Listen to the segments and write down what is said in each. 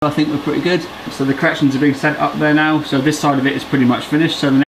I think we're pretty good. So the corrections are being set up there now, so this side of it is pretty much finished. So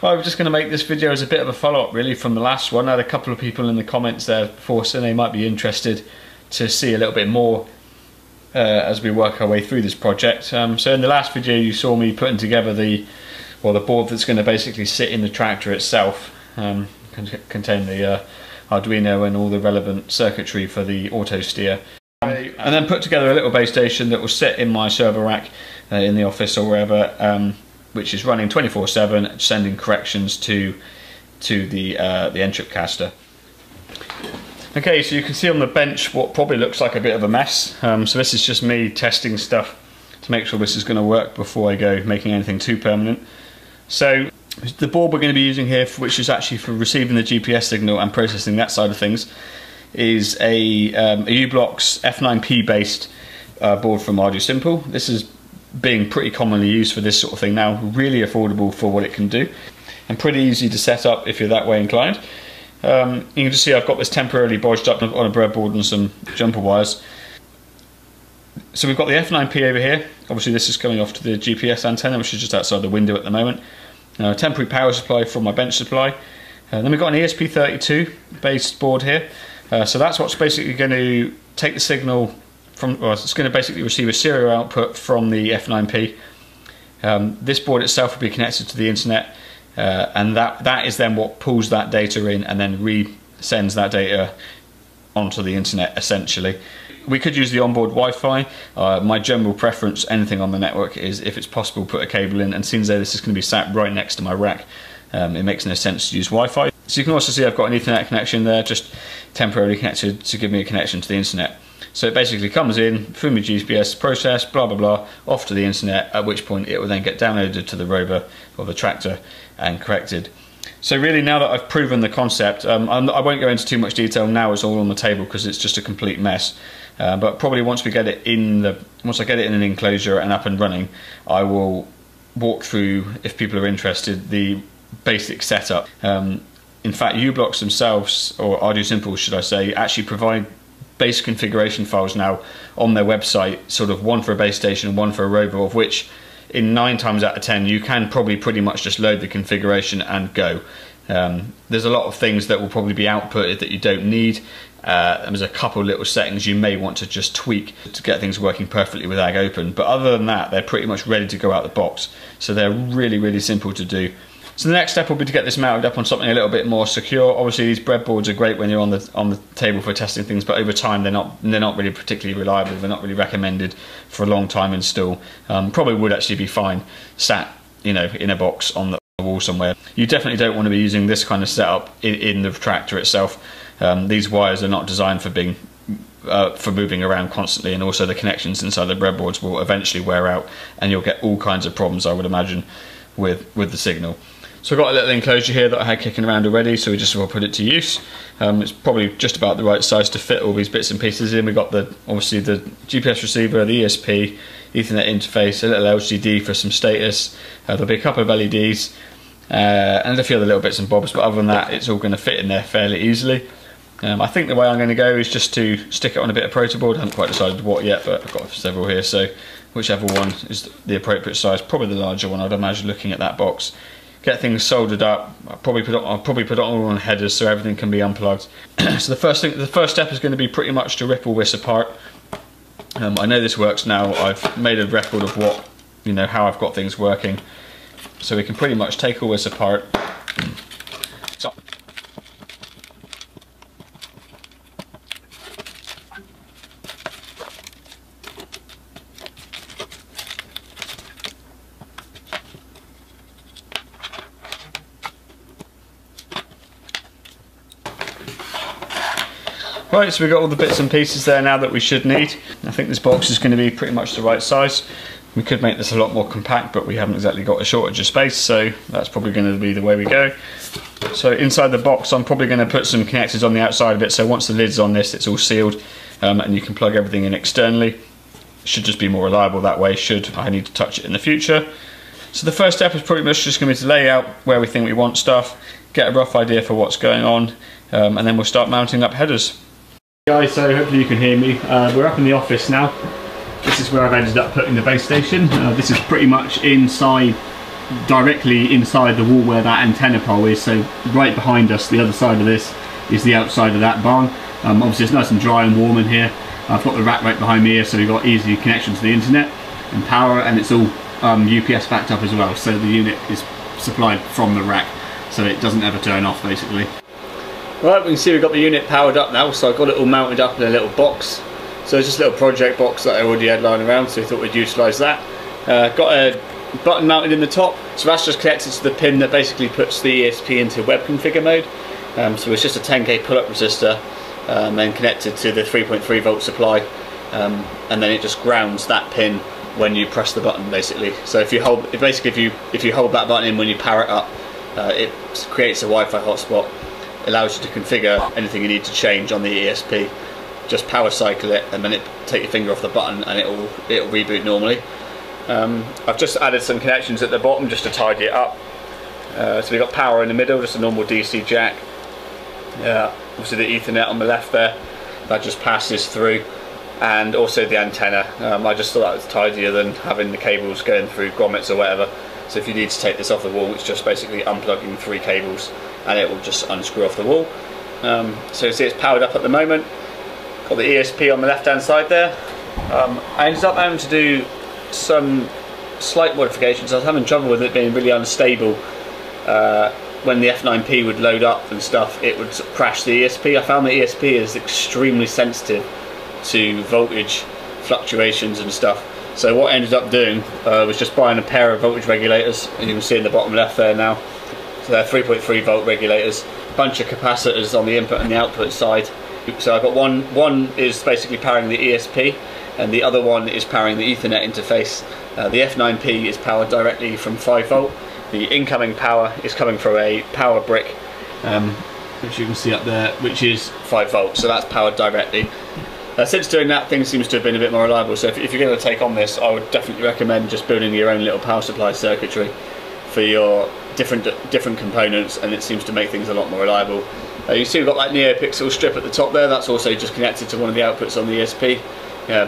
well, I'm just going to make this video as a bit of a follow-up really from the last one. I had a couple of people in the comments there before saying they might be interested to see a little bit more as we work our way through this project. So in the last video you saw me putting together the board that's going to basically sit in the tractor itself, contain the Arduino and all the relevant circuitry for the auto steer. And then put together a little base station that will sit in my server rack in the office or wherever, which is running 24/7, sending corrections to the N-Trip caster. Okay, so you can see on the bench what probably looks like a bit of a mess. So this is just me testing stuff to make sure this is going to work before I go making anything too permanent. So the board we're going to be using here, which is actually for receiving the GPS signal and processing that side of things, is a u-blox F9P based board from ArduSimple. This is being pretty commonly used for this sort of thing now, really affordable for what it can do, and pretty easy to set up if you're that way inclined. You can just see I've got this temporarily bodged up on a breadboard and some jumper wires. So we've got the F9P over here. Obviously this is coming off to the GPS antenna, which is just outside the window at the moment. Temporary power supply from my bench supply. Then we've got an ESP32 based board here. So that's what's basically going to take the signal from, well, it's going to basically receive a serial output from the F9P. This board itself will be connected to the internet, and that is then what pulls that data in and then re-sends that data onto the internet essentially. We could use the onboard Wi-Fi. My general preference, anything on the network, is if it's possible put a cable in, and since this is going to be sat right next to my rack, it makes no sense to use Wi-Fi. So you can also see I've got an Ethernet connection there, just temporarily connected to give me a connection to the internet. So it basically comes in through my GPS process, blah blah blah, off to the internet, at which point it will then get downloaded to the rover or the tractor and corrected. So really, now that I've proven the concept, I won't go into too much detail now. It's all on the table because it's just a complete mess. But probably once I get it in an enclosure and up and running, I will walk through, if people are interested, the basic setup. In fact, u-blox themselves, or ArduSimple should I say, actually provide base configuration files now on their website, sort of one for a base station and one for a rover, of which in 9 times out of 10 you can probably pretty much just load the configuration and go. There's a lot of things that will probably be outputted that you don't need. There's a couple little settings you may want to just tweak to get things working perfectly with AgOpen, but other than that they're pretty much ready to go out the box, so they're really simple to do. So the next step will be to get this mounted up on something a little bit more secure. Obviously these breadboards are great when you're on the table for testing things, but over time they're not really particularly reliable. They're not really recommended for a long time install. Probably would actually be fine sat, you know, in a box on the wall somewhere. You definitely don't want to be using this kind of setup in the tractor itself. These wires are not designed for being for moving around constantly, and also the connections inside the breadboards will eventually wear out, and you'll get all kinds of problems, I would imagine, with the signal. So I've got a little enclosure here that I had kicking around already, so we just will put it to use. It's probably just about the right size to fit all these bits and pieces in. We've got obviously the GPS receiver, the ESP, Ethernet interface, a little LCD for some status. There'll be a couple of LEDs and a few other little bits and bobs, but other than that it's all going to fit in there fairly easily. I think the way I'm going to go is just to stick it on a bit of protoboard. I haven't quite decided what yet, but I've got several here, so whichever one is the appropriate size, probably the larger one I'd imagine looking at that box. Get things soldered up. I'll probably put it all on headers so everything can be unplugged. So the first step is going to be pretty much to rip all this apart. I know this works now. I've made a record of what, you know, how I've got things working. So we can pretty much take all this apart. So, right, so we've got all the bits and pieces there now that we should need. I think this box is going to be pretty much the right size. We could make this a lot more compact, but we haven't exactly got a shortage of space, so that's probably going to be the way we go. So inside the box I'm probably going to put some connectors on the outside of it, so once the lid's on this it's all sealed, and you can plug everything in externally. It should just be more reliable that way should I need to touch it in the future. So the first step is pretty much just going to be to lay out where we think we want stuff, get a rough idea for what's going on, and then we'll start mounting up headers. Guys, so hopefully you can hear me. We're up in the office now. This is where I've ended up putting the base station. This is pretty much directly inside the wall where that antenna pole is, so right behind us, the other side of this is the outside of that barn. Obviously it's nice and dry and warm in here. I've got the rack right behind me here, so we've got easy connection to the internet and power, and it's all UPS backed up as well, so the unit is supplied from the rack, so it doesn't ever turn off basically. Right, we can see we've got the unit powered up now, so I've got it all mounted up in a little box. So it's just a little project box that I already had lying around, so we thought we'd utilise that. Got a button mounted in the top, so that's just connected to the pin that basically puts the ESP into web configure mode. So it's just a 10k pull-up resistor, then connected to the 3.3 volt supply, and then it just grounds that pin when you press the button basically. So if you hold that button in when you power it up, it creates a Wi-Fi hotspot, allows you to configure anything you need to change on the ESP. Just power cycle it, and then take your finger off the button and it'll reboot normally. I've just added some connections at the bottom just to tidy it up. So we've got power in the middle, just a normal DC jack. Obviously the Ethernet on the left there, that just passes through, and also the antenna. I just thought that was tidier than having the cables going through grommets or whatever. So if you need to take this off the wall, it's just basically unplugging 3 cables and it will just unscrew off the wall. So you see it's powered up at the moment. Got the ESP on the left hand side there. I ended up having to do some slight modifications. I was having trouble with it being really unstable. When the F9P would load up and stuff, it would crash the ESP. I found the ESP is extremely sensitive to voltage fluctuations and stuff. So what I ended up doing was just buying a pair of voltage regulators, and you can see in the bottom left there now. So they're 3.3 volt regulators, a bunch of capacitors on the input and the output side. So I've got one is basically powering the ESP, and the other one is powering the Ethernet interface. The F9P is powered directly from 5 volt. The incoming power is coming from a power brick, which you can see up there, which is 5 volts, so that's powered directly. Since doing that, things seems to have been a bit more reliable, so if you're going to take on this, I would definitely recommend just building your own little power supply circuitry for your different components, and it seems to make things a lot more reliable. You see we've got that NeoPixel strip at the top there, that's also just connected to one of the outputs on the ESP.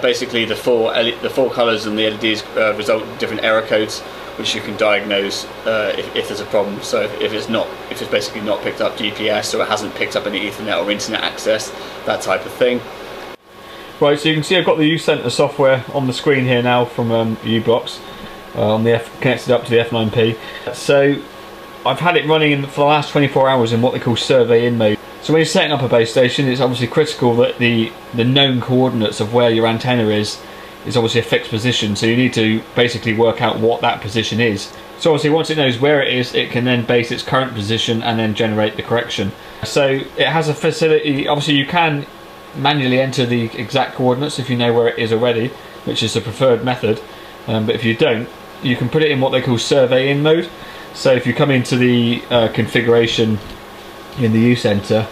Basically the four colours and the LEDs result in different error codes, which you can diagnose if there's a problem. So if it's basically not picked up GPS, or it hasn't picked up any Ethernet or internet access, that type of thing. Right, so you can see I've got the uCenter software on the screen here now from u-blox, connected up to the F9P. So I've had it running for the last 24 hours in what they call survey-in mode. So when you're setting up a base station, it's obviously critical that the known coordinates of where your antenna is obviously a fixed position, so you need to basically work out what that position is. So obviously once it knows where it is, it can then base its current position and then generate the correction. So it has a facility, obviously you can manually enter the exact coordinates if you know where it is already, which is the preferred method, but if you don't, you can put it in what they call survey-in mode. So if you come into the configuration in the uCenter,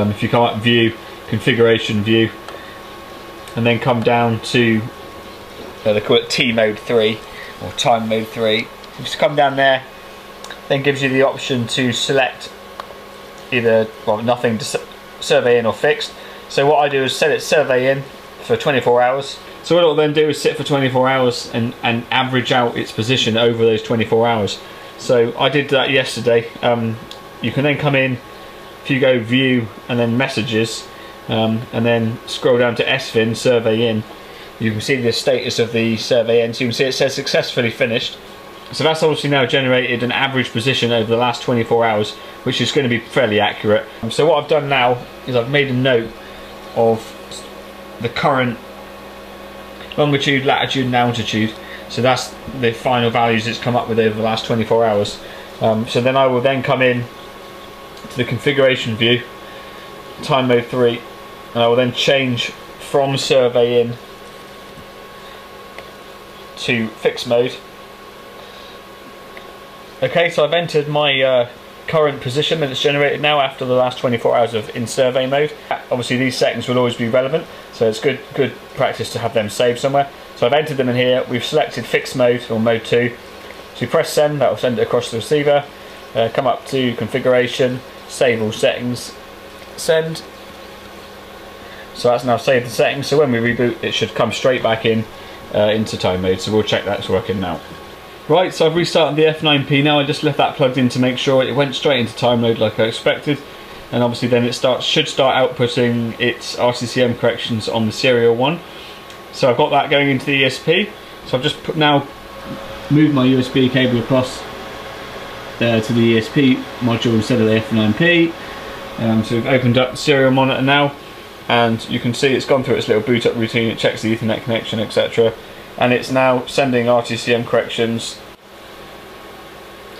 if you come up view, configuration view, and then come down to they call it T mode 3 or time mode 3, you just come down there, then gives you the option to select either, well, nothing to survey in or fixed. So what I do is set it survey in for 24 hours. So what it will then do is sit for 24 hours and average out its position over those 24 hours. So I did that yesterday. You can then come in, if you go view and then messages, and then scroll down to SVIN, survey in, you can see the status of the survey in. So you can see it says successfully finished. So that's obviously now generated an average position over the last 24 hours, which is going to be fairly accurate. So what I've done now is I've made a note of the current longitude, latitude and altitude. So that's the final values it's come up with over the last 24 hours. So then I will then come in to the configuration view, time mode 3, and I will then change from survey in to fixed mode. Okay, so I've entered my current position that it's generated now after the last 24 hours of in survey mode. Obviously these settings will always be relevant, so it's good practice to have them saved somewhere. So I've entered them in here, we've selected fixed mode or mode 2. So you press send, that will send it across the receiver. Come up to configuration, save all settings, send. So that's now saved the settings, so when we reboot it should come straight back in into time mode, so we'll check that's working now. Right, so I've restarted the F9P now. I just left that plugged in to make sure it went straight into time mode like I expected, and obviously then it should start outputting its RCCM corrections on the serial one. So I've got that going into the ESP. So I've just now moved my USB cable across there to the ESP module instead of the F9P. So we've opened up the serial monitor now, and you can see it's gone through its little boot up routine. It checks the Ethernet connection, etc., and it's now sending RTCM corrections.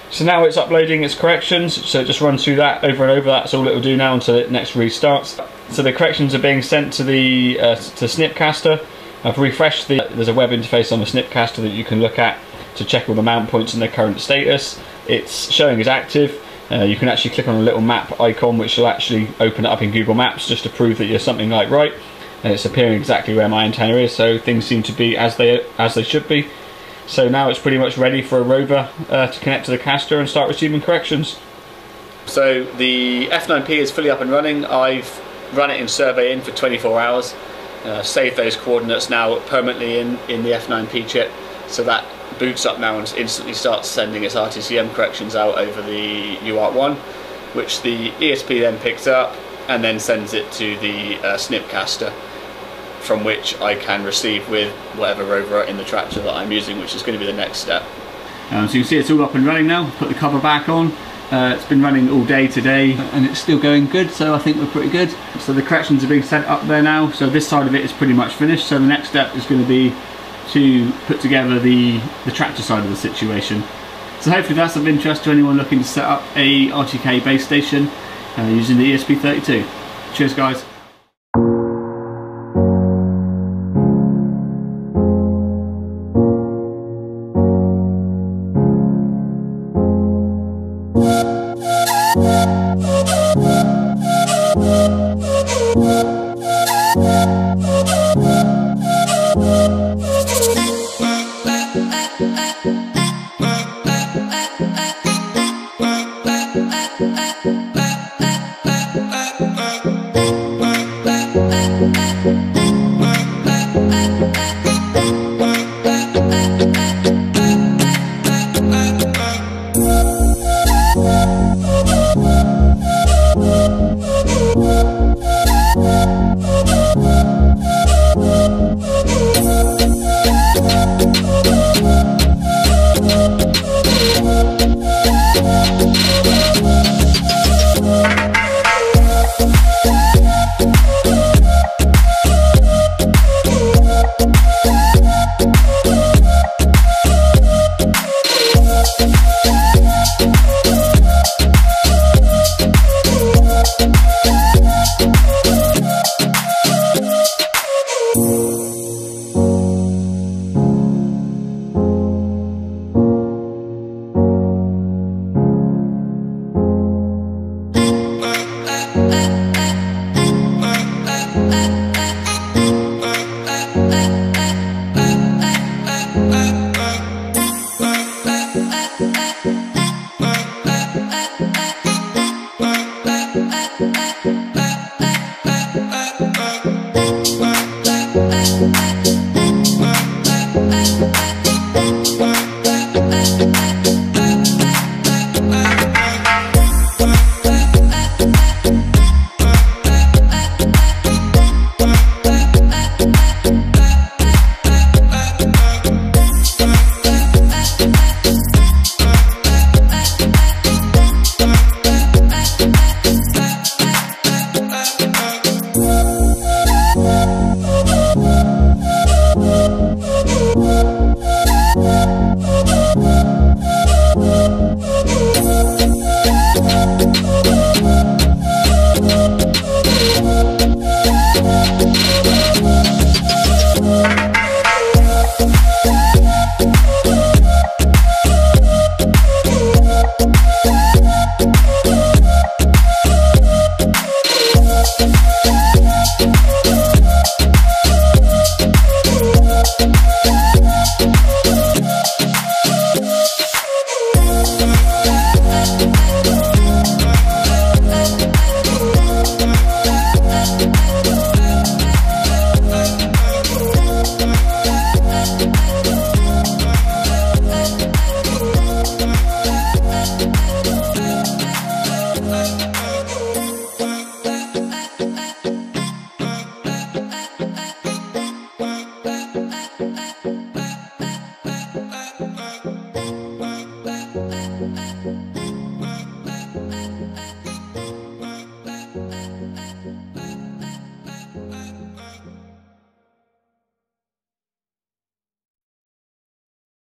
So now it's uploading its corrections, so it just runs through that over and over. That's all it will do now until it next restarts. So the corrections are being sent to the to Snipcaster. I've refreshed there's a web interface on the Snipcaster that you can look at to check all the mount points and their current status. It's showing as active. You can actually click on a little map icon which will actually open it up in Google Maps just to prove that you're something like right, and it's appearing exactly where my antenna is, so things seem to be as they should be. So now it's pretty much ready for a rover to connect to the caster and start receiving corrections. So the F9P is fully up and running. I've run it in survey-in for 24 hours, saved those coordinates now permanently in the F9P chip, so that boots up now and instantly starts sending its RTCM corrections out over the UART1, which the ESP then picks up and then sends it to the Snipcaster, from which I can receive with whatever rover in the tractor that I'm using, which is going to be the next step. So you can see it's all up and running now. Put the cover back on. It's been running all day today and it's still going good, so I think we're pretty good. So the corrections are being sent up there now, so this side of it is pretty much finished. So the next step is going to be to put together the tractor side of the situation. So hopefully that's of interest to anyone looking to set up a RTK base station using the ESP32. Cheers guys. Yeah.